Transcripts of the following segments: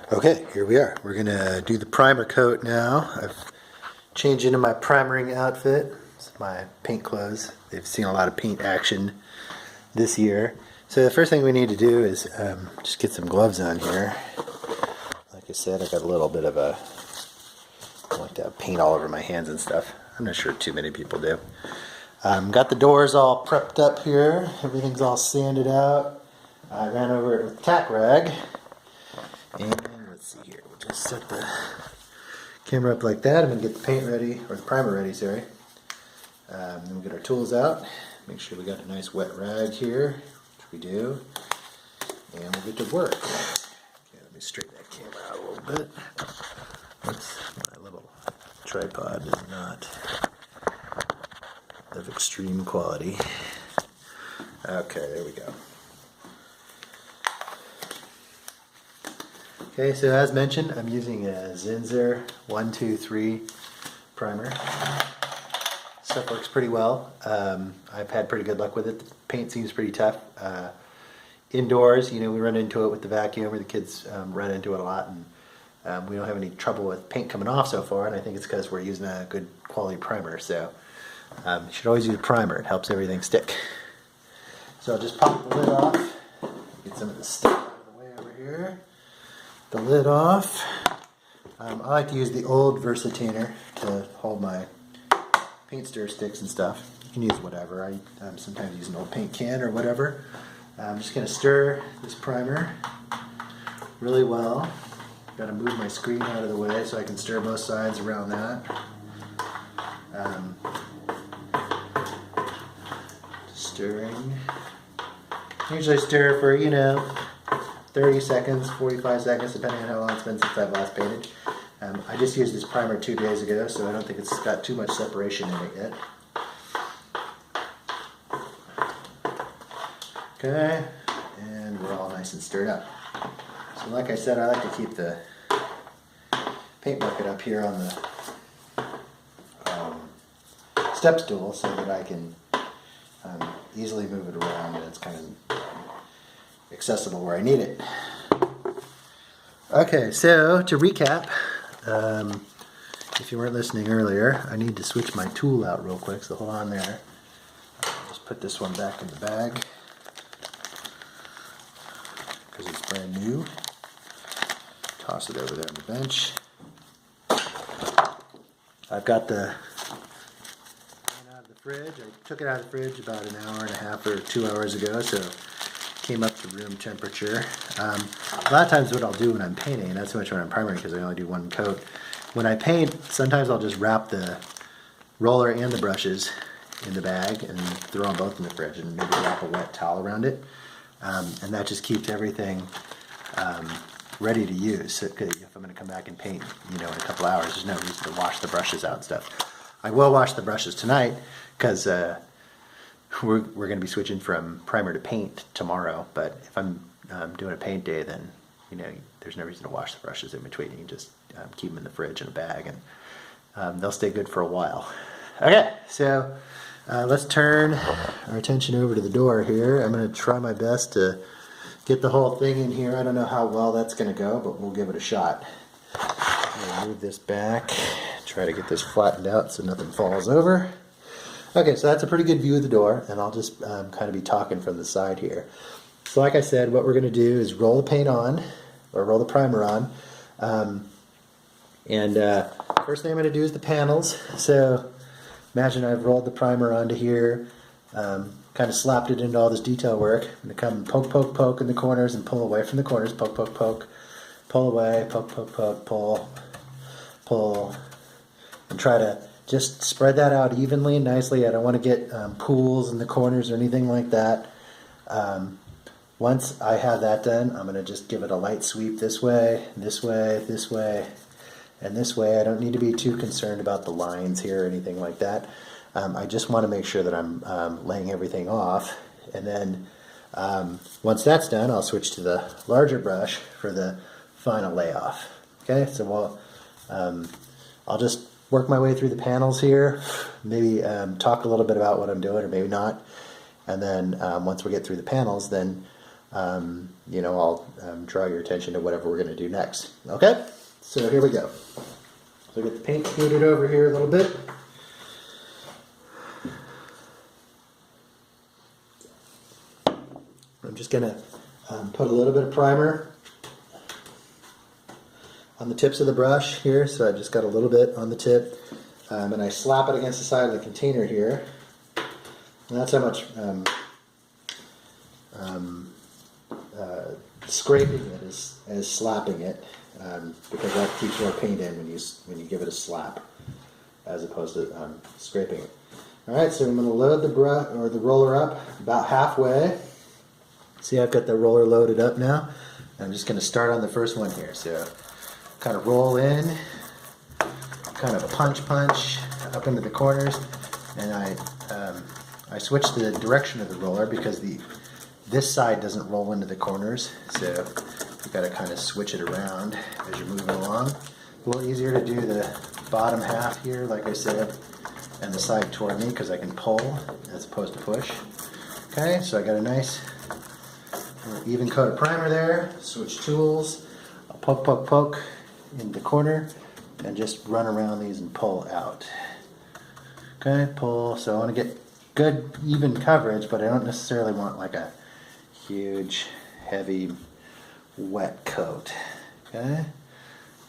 Okay, here we are. We're gonna do the primer coat now. I've changed into my primering outfit. It's my paint clothes. They've seen a lot of paint action this year. So the first thing we need to do is just get some gloves on here. Like I said, I got a little bit of I like to have paint all over my hands and stuff. I'm not sure too many people do. Got the doors all prepped up here. Everything's all sanded out. I ran over it with tack rag. And let's see here, we'll just set the camera up like that. I'm going to get the paint ready, or the primer ready, sorry. Then we'll get our tools out. Make sure we got a nice wet rag here, which we do. And we'll get to work. Okay, let me straighten that camera out a little bit. Oops, my little tripod is not of extreme quality. Okay, there we go. Okay, so as mentioned, I'm using a Zinsser 123 primer. Stuff works pretty well. I've had pretty good luck with it. The paint seems pretty tough. Indoors, we run into it with the vacuum, or the kids run into it a lot, and we don't have any trouble with paint coming off so far, and I think it's because we're using a good quality primer. So you should always use a primer. It helps everything stick. So I'll just pop the lid off, get some of the stuff out of the way over here. The lid off. I like to use the old Versatainer to hold my paint stir sticks and stuff. You can use whatever. I sometimes use an old paint can or whatever. I'm just going to stir this primer really well. Got to move my screen out of the way so I can stir both sides around that. Stirring. Usually stir for 30 seconds, 45 seconds, depending on how long it's been since I've last painted. I just used this primer 2 days ago, so I don't think it's got too much separation in it yet. Okay, and we're all nice and stirred up. So like I said, I like to keep the paint bucket up here on the step stool so that I can easily move it around, and it's kind of accessible where I need it. Okay, so to recap, if you weren't listening earlier, I need to switch my tool out real quick, so hold on there. Just put this one back in the bag because it's brand new. Toss it over there on the bench. I've got the out of the fridge. I took it out of the fridge about an hour and a half or 2 hours ago, so came up to room temperature. A lot of times what I'll do when I'm painting, not so much when I'm primering because I only do one coat, when I paint, sometimes I'll just wrap the roller and the brushes in the bag and throw them both in the fridge and maybe wrap a wet towel around it. And that just keeps everything ready to use. So if I'm going to come back and paint, in a couple hours, there's no reason to wash the brushes out and stuff. I will wash the brushes tonight because we're going to be switching from primer to paint tomorrow, but if I'm doing a paint day, then there's no reason to wash the brushes in between. You can just keep them in the fridge in a bag, and they'll stay good for a while. Okay, so let's turn our attention over to the door here. I'm going to try my best to get the whole thing in here. I don't know how well that's going to go, but we'll give it a shot. I'm going to move this back, try to get this flattened out so nothing falls over. Okay, so that's a pretty good view of the door, and I'll just kind of be talking from the side here. So like I said, what we're going to do is roll the paint on, or roll the primer on. First thing I'm going to do is the panels. So imagine I've rolled the primer onto here, kind of slapped it into all this detail work. I'm going to come poke, poke, poke in the corners and pull away from the corners. Poke, poke, poke. Pull away, poke, poke, poke, pull, pull, and try to just spread that out evenly and nicely. I don't want to get pools in the corners or anything like that. Once I have that done, I'm going to just give it a light sweep this way, this way, this way, and this way. I don't need to be too concerned about the lines here or anything like that. I just want to make sure that I'm laying everything off. And then once that's done, I'll switch to the larger brush for the final layoff. Okay, so I'll just work my way through the panels here, maybe talk a little bit about what I'm doing, or maybe not. And then once we get through the panels, then I'll draw your attention to whatever we're going to do next. Okay, so here we go. So get the paint scooted over here a little bit. I'm just going to put a little bit of primer on the tips of the brush here. So I just got a little bit on the tip. And I slap it against the side of the container here. And that's how much scraping it as slapping it, because that keeps more paint in when you give it a slap, as opposed to scraping it. All right, so I'm going to load the brush or the roller up about halfway. See, I've got the roller loaded up now. I'm just going to start on the first one here. So, kind of roll in, kind of punch up into the corners, and I switch the direction of the roller because this side doesn't roll into the corners, so you've got to kind of switch it around as you're moving along. A little easier to do the bottom half here, like I said, and the side toward me because I can pull as opposed to push. Okay, so I got a nice even coat of primer there. Switch tools. I'll poke in the corner and just run around these and pull out. Okay, pull. So I want to get good even coverage, but I don't necessarily want like a huge, heavy, wet coat. Okay,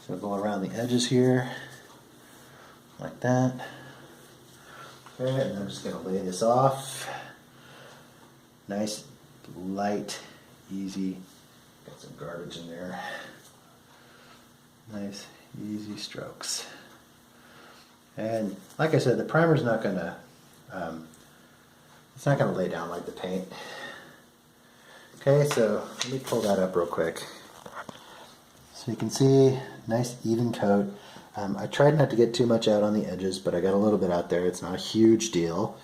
so go around the edges here, like that. Okay, and I'm just going to lay this off. Nice, light, easy. Got some garbage in there. Nice, easy strokes. And like I said, the primer's not going to, it's not going to lay down like the paint. Okay, so let me pull that up real quick. So you can see, nice even coat. I tried not to get too much out on the edges, but I got a little bit out there. It's not a huge deal.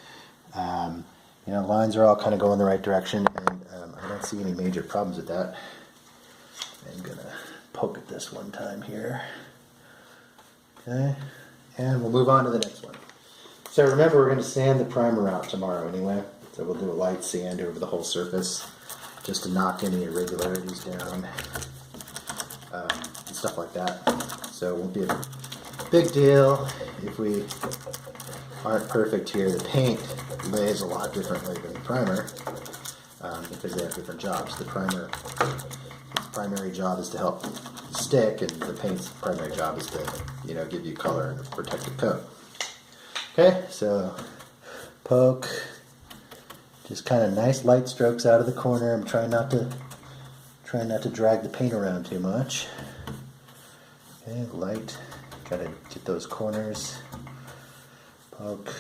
Lines are all kind of going the right direction, and I don't see any major problems with that. I'm going to poke at this one time here. Okay, and we'll move on to the next one. So remember, we're going to sand the primer out tomorrow anyway. So we'll do a light sand over the whole surface, just to knock any irregularities down, and stuff like that. So it won't be a big deal if we aren't perfect here. The paint lays a lot differently than the primer, because they have different jobs. The primer, its primary job is to help stick, and the paint's primary job is to, give you color and protect the coat. Okay, so poke, just kind of nice light strokes out of the corner. I'm trying not to drag the paint around too much. Okay, light, gotta get those corners. Poke,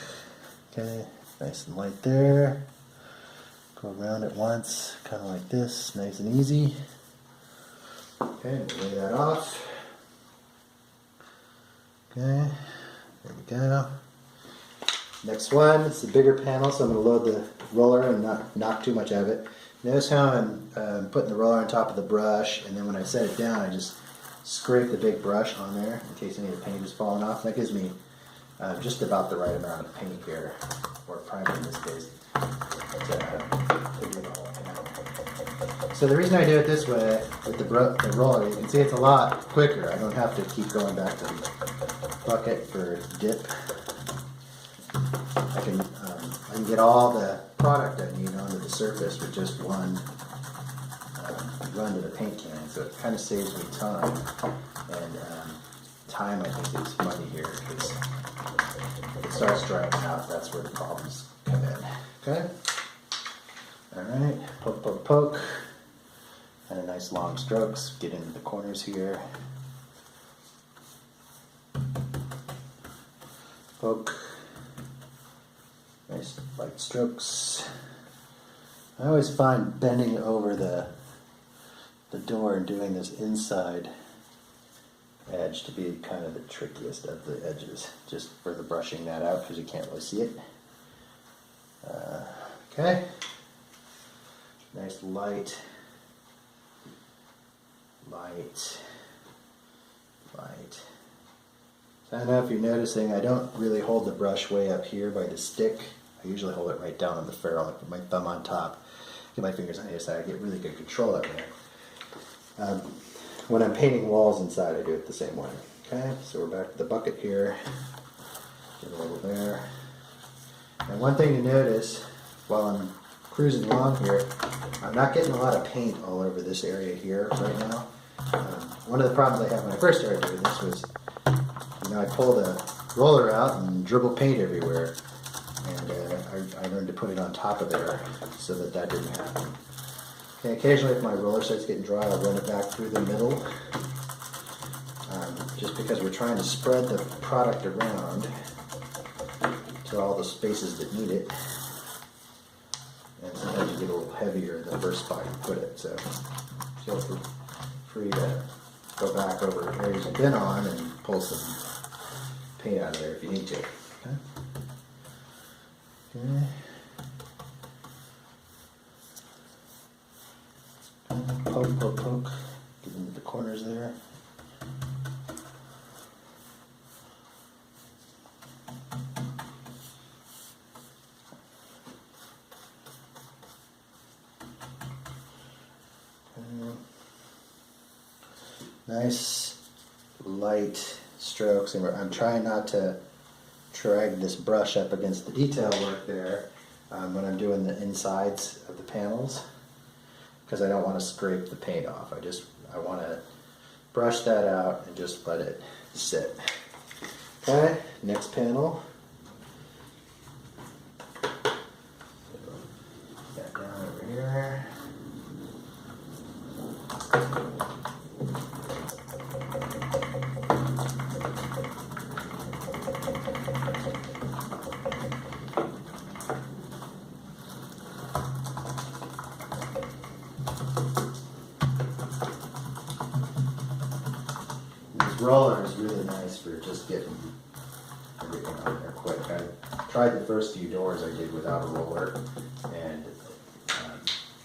okay, nice and light there. Go around it once, kind of like this, nice and easy. Okay, lay that off. Okay, there we go. Next one, it's the bigger panel, so I'm going to load the roller and not knock too much of it. Notice how I'm putting the roller on top of the brush, and then when I set it down, I just scrape the big brush on there in case any of the paint is falling off. That gives me just about the right amount of paint here, or primer in this case, to do the whole panel. So the reason I do it this way with the roller, you can see it's a lot quicker. I don't have to keep going back to the bucket for dip. I can get all the product I need onto the surface with just one run to the paint can, so it kind of saves me time. And time, I think, is money here, because if it starts drying out, that's where the problems come in. Okay? Alright, poke, and a nice long strokes, get into the corners here. Poke. Nice light strokes. I always find bending over the door and doing this inside edge to be kind of the trickiest of the edges, just for the brushing that out because you can't really see it. Okay. Nice light. So I don't know if you're noticing, I don't really hold the brush way up here by the stick. I usually hold it right down on the ferrule. I put my thumb on top. get my fingers on either side, I get really good control of it. When I'm painting walls inside, I do it the same way. Okay, so we're back to the bucket here. Get a little there. And one thing to notice while I'm cruising along here, I'm not getting a lot of paint all over this area here right now. One of the problems I had when I first started doing this was, I pulled a roller out and dribbled paint everywhere. And I learned to put it on top of there so that that didn't happen. Okay, occasionally if my roller starts getting dry, I'll run it back through the middle. Just because we're trying to spread the product around to all the spaces that need it. And sometimes you get a little heavier in the first spot you put it, so feel free to go back over areas you've been on and pull some paint out of there if you need to. Okay. Okay. Poke, poke, poke. Get into the corners there. Nice light strokes, and I'm trying not to drag this brush up against the detail work there when I'm doing the insides of the panels, because I don't want to scrape the paint off. I want to brush that out and just let it sit. Okay, next panel. Back down over here. Roller is really nice for just getting everything on there quick. I tried the first few doors I did without a roller, and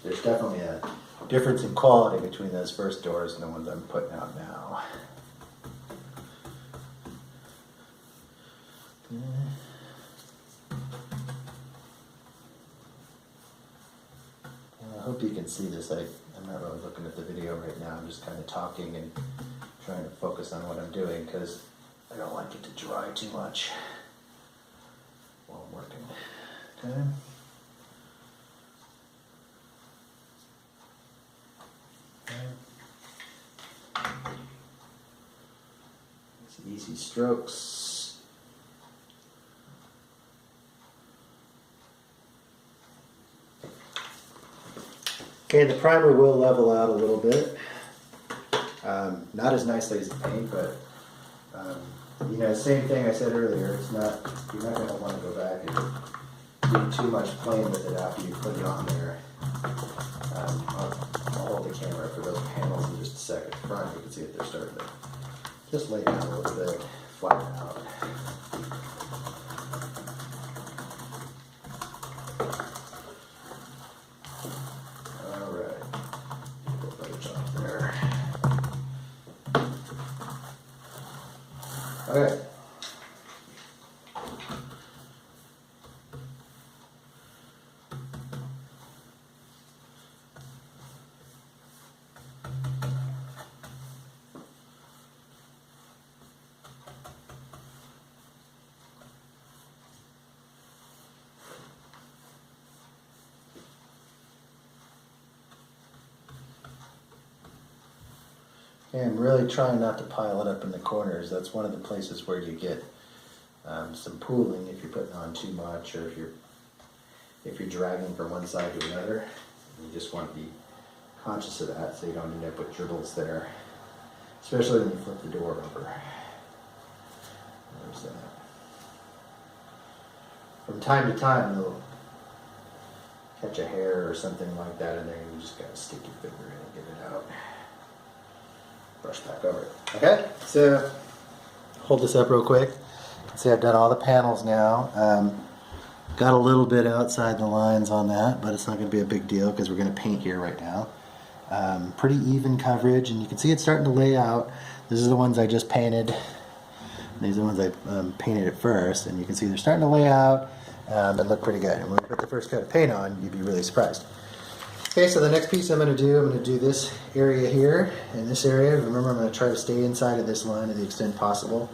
there's definitely a difference in quality between those first doors and the ones I'm putting out now. I hope you can see this. I'm not really looking at the video right now. I'm just kind of talking and trying to focus on what I'm doing because I don't like it to dry too much while I'm working. Okay. It's easy strokes. Okay, the primer will level out a little bit. Not as nicely as the paint, but same thing I said earlier. You're not going to want to go back and do too much playing with it after you put it on there. I'll hold the camera for those panels in just a second. Front, you can see that they're starting to just lay down a little bit, flatten out. All right, a little better job there. All right. And I'm really trying not to pile it up in the corners. That's one of the places where you get some pooling if you're putting on too much, or if you're dragging from one side to another. You just want to be conscious of that so you don't end up with dribbles there, especially when you flip the door over. There's that. From time to time, they'll catch a hair or something like that in there, and you just gotta stick your finger in and get it out. Brush back over it. Okay, so hold this up real quick. You can see I've done all the panels now. Got a little bit outside the lines on that, but it's not going to be a big deal because we're going to paint here right now. Pretty even coverage, and you can see it's starting to lay out. These are the ones I just painted. These are the ones I painted at first, and you can see they're starting to lay out and look pretty good. And when we put the first coat of paint on, you'd be really surprised. Okay, so the next piece I'm going to do this area here, in this area. Remember, I'm going to try to stay inside of this line to the extent possible.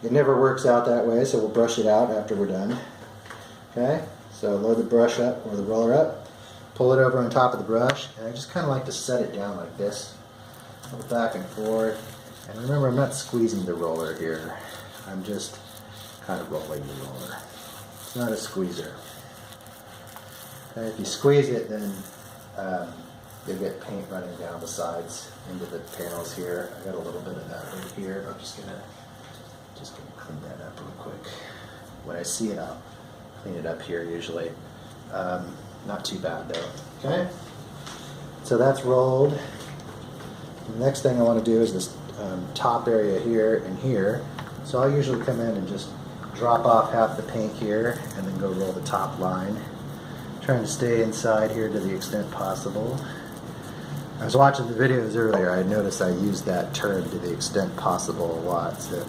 It never works out that way, so we'll brush it out after we're done. Okay, so load the brush up, or the roller up, pull it over on top of the brush, and I just kind of like to set it down like this. Go back and forth. And remember, I'm not squeezing the roller here. I'm just kind of rolling the roller. It's not a squeezer. Okay, if you squeeze it, then you'll get paint running down the sides into the panels here. I got a little bit of that right here. I'm just gonna clean that up real quick. When I see it, I'll clean it up here usually. Not too bad though. Okay, so that's rolled. The next thing I want to do is this top area here and here. So I'll usually come in and just drop off half the paint here and then go roll the top line. Trying to stay inside here to the extent possible. I was watching the videos earlier. I noticed I used that term, to the extent possible, a lot. So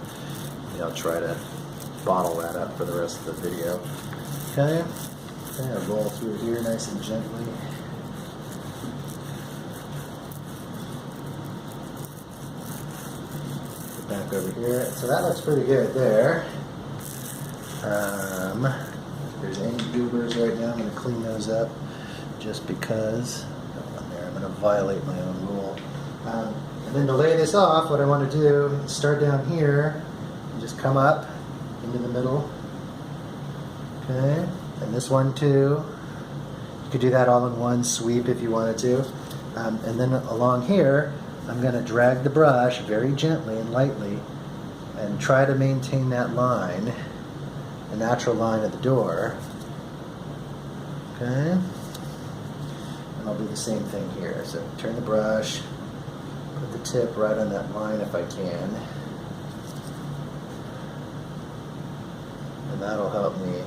I'll try to bottle that up for the rest of the video. Okay, I'll roll through here nice and gently. Back over here. So that looks pretty good there. If there's any goobers right now, I'm going to clean those up just because. I'm going to violate my own rule. And then to lay this off, what I want to do is start down here and just come up into the middle. Okay, and this one too. You could do that all in one sweep if you wanted to. And then along here, I'm going to drag the brush very gently and lightly and try to maintain that line, the natural line of the door. Okay? And I'll do the same thing here. So turn the brush, put the tip right on that line if I can. And that'll help me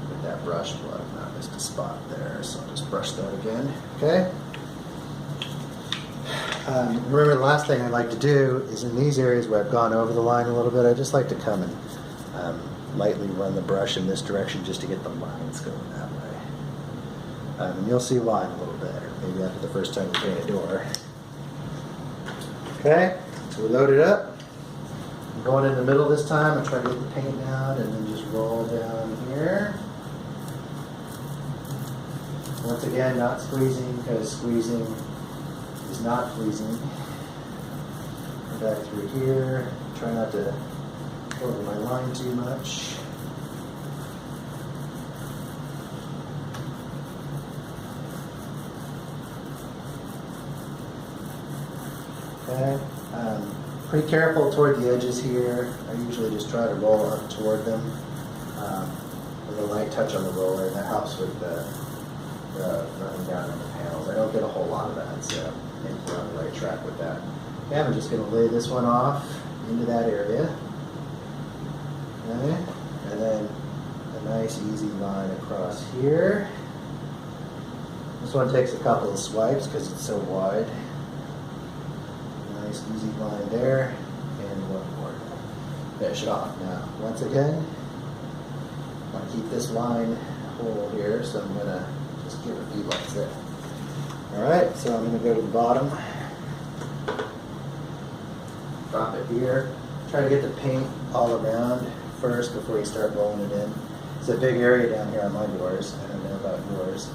with that brush blow. Not missed a spot there, so I'll just brush that again. Okay? Remember, the last thing I like to do is in these areas where I've gone over the line a little bit, I just like to come and lightly run the brush in this direction just to get the lines going that way. And you'll see why in a little bit, or maybe after the first time you paint a door. Okay, so we load it up. I'm going in the middle this time. I try to get the paint down and then just roll down here. Once again, not squeezing, because squeezing is not pleasing. Go back through here. Try not to go over my line too much. Okay. Pretty careful toward the edges here. I usually just try to roll up toward them with a light touch on the roller, and that helps with the running down on the panels. I don't get a whole lot of that, so I think we're on the right track with that. Okay, I'm just going to lay this one off into that area. Okay, and then a nice easy line across here. This one takes a couple of swipes because it's so wide. Nice easy line there, and one more. Finish it off. Now, once again, I want to keep this line whole here, so I'm going to just give it a few lines there. Alright, so I'm going to go to the bottom, drop it here, try to get the paint all around first before you start rolling it in. It's a big area down here on my doors. I don't know about yours.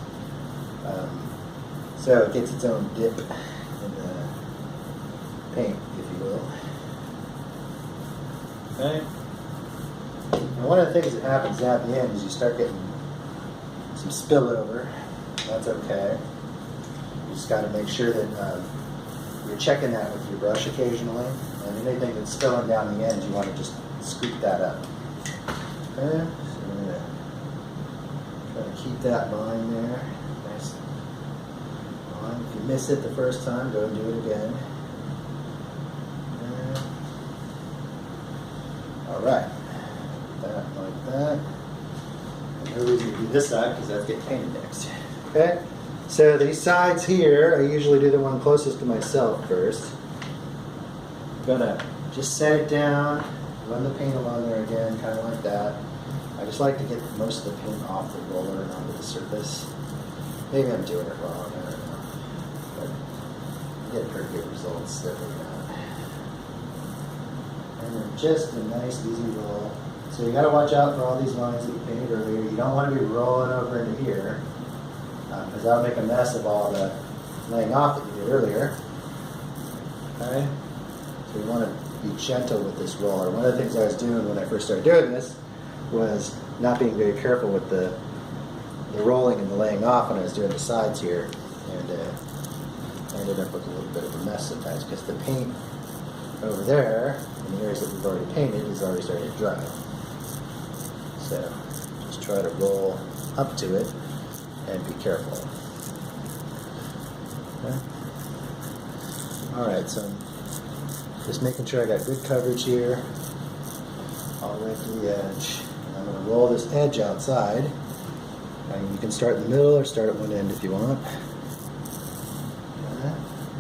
So it gets its own dip in the paint, if you will. Okay. And one of the things that happens at the end is you start getting some spillover. That's okay. You just got to make sure that you're checking that with your brush occasionally. And anything that's spilling down the ends, you want to just scoop that up. Okay. So we're going to try to keep that line there. Nice line. If you miss it the first time, go and do it again. Alright, that like that. And no reason to do this side because that's getting painted next. Okay, so these sides here, I usually do the one closest to myself first. I'm gonna just set it down, run the paint along there again, kind of like that. I just like to get most of the paint off the roller and onto the surface. Maybe I'm doing it wrong, I don't know. But I get pretty good results that way out. And then just a nice easy roll. So you got to watch out for all these lines that you painted earlier. You don't want to be rolling over into here, because that'll make a mess of all the laying off that you did earlier. Okay? So you want to be gentle with this roller. One of the things I was doing when I first started doing this was not being very careful with the rolling and the laying off when I was doing the sides here, and I ended up with a little bit of a mess sometimes because the paint over there in the areas that we've already painted is already starting to dry. So just try to roll up to it and be careful. Okay. Alright, so I'm just making sure I got good coverage here all the way to the edge. And I'm going to roll this edge outside. And you can start in the middle or start at one end if you want. Okay.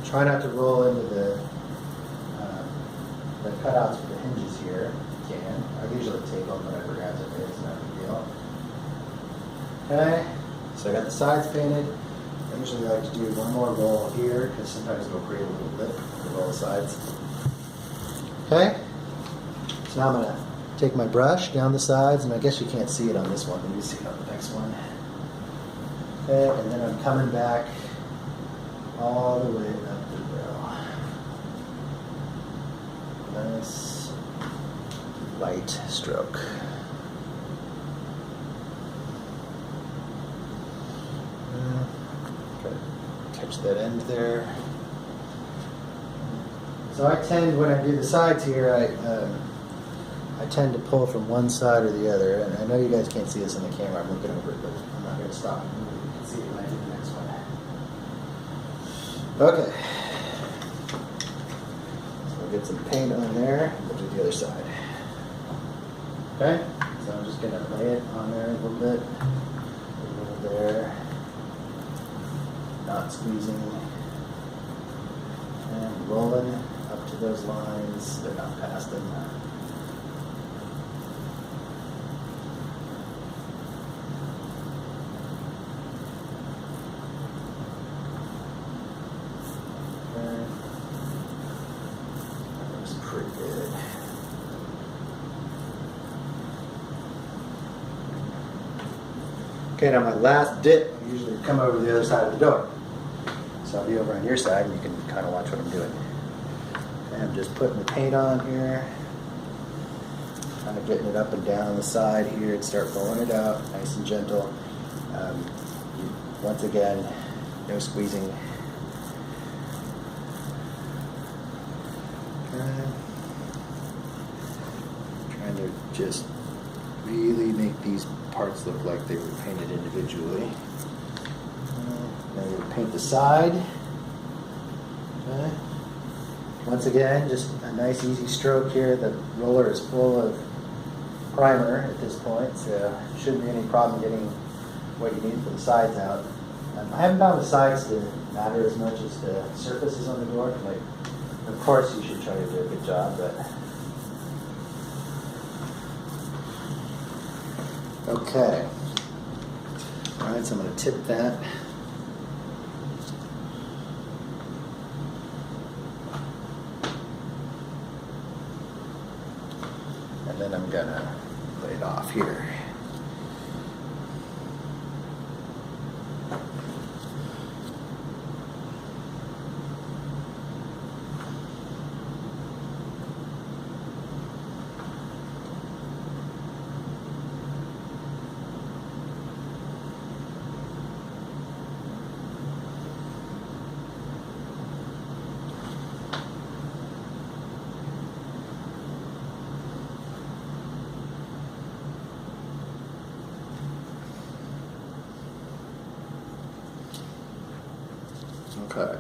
Try not to roll into the cutouts for the hinges here. You can. I usually take them, but I forgot to do it. It's not a big deal. Okay, so I got the sides painted. I usually like to do one more roll here because sometimes it'll create a little lip to roll the sides. Okay, so now I'm going to take my brush down the sides, and I guess you can't see it on this one, but you see it on the next one. Okay, and then I'm coming back all the way up the grill. Nice light stroke. Try to catch that end there. So I tend, when I do the sides here, I tend to pull from one side or the other. And I know you guys can't see this on the camera. I'm looking over it, but I'm not going to stop. You can see it when I do the next one. Okay. So we'll get some paint on there. We'll do the other side. Okay. So I'm just going to lay it on there a little bit. A little there. Not squeezing. And rolling up to those lines, but not past them. Okay. That looks pretty good. Okay, now my last dip, I usually come over to the other side of the door. So I'll be over on your side and you can kind of watch what I'm doing. Okay, I'm just putting the paint on here. Kind of getting it up and down the side here and start rolling it out nice and gentle. Once again, no squeezing. Okay. Trying to just really make these parts look like they were painted individually. Now we'll paint the side. Okay. Once again, just a nice easy stroke here. The roller is full of primer at this point, so shouldn't be any problem getting what you need for the sides out. I haven't found the sides to matter as much as the surfaces on the door. Like, of course, you should try to do a good job, but okay. All right, so I'm going to tip that. And then I'm going to lay it off here. Okay.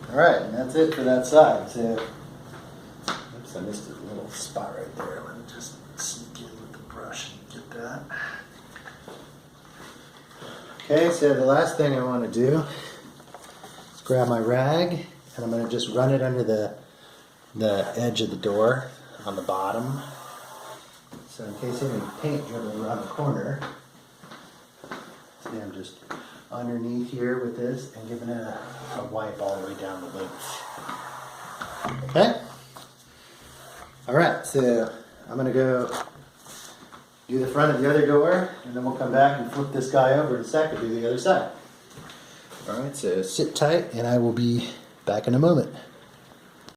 Alright, and that's it for that side. So, oops, I missed a little spot right there. Let me just sneak in with the brush and get that. Okay, so the last thing I want to do is grab my rag and I'm going to just run it under the edge of the door on the bottom. So in case any paint dribbles around the corner, See, I'm just underneath here with this and giving it a wipe all the way down the length. Okay? Alright, so I'm going to go do the front of the other door, and then we'll come back and flip this guy over in a sec and do the other side. Alright, so sit tight, and I will be back in a moment.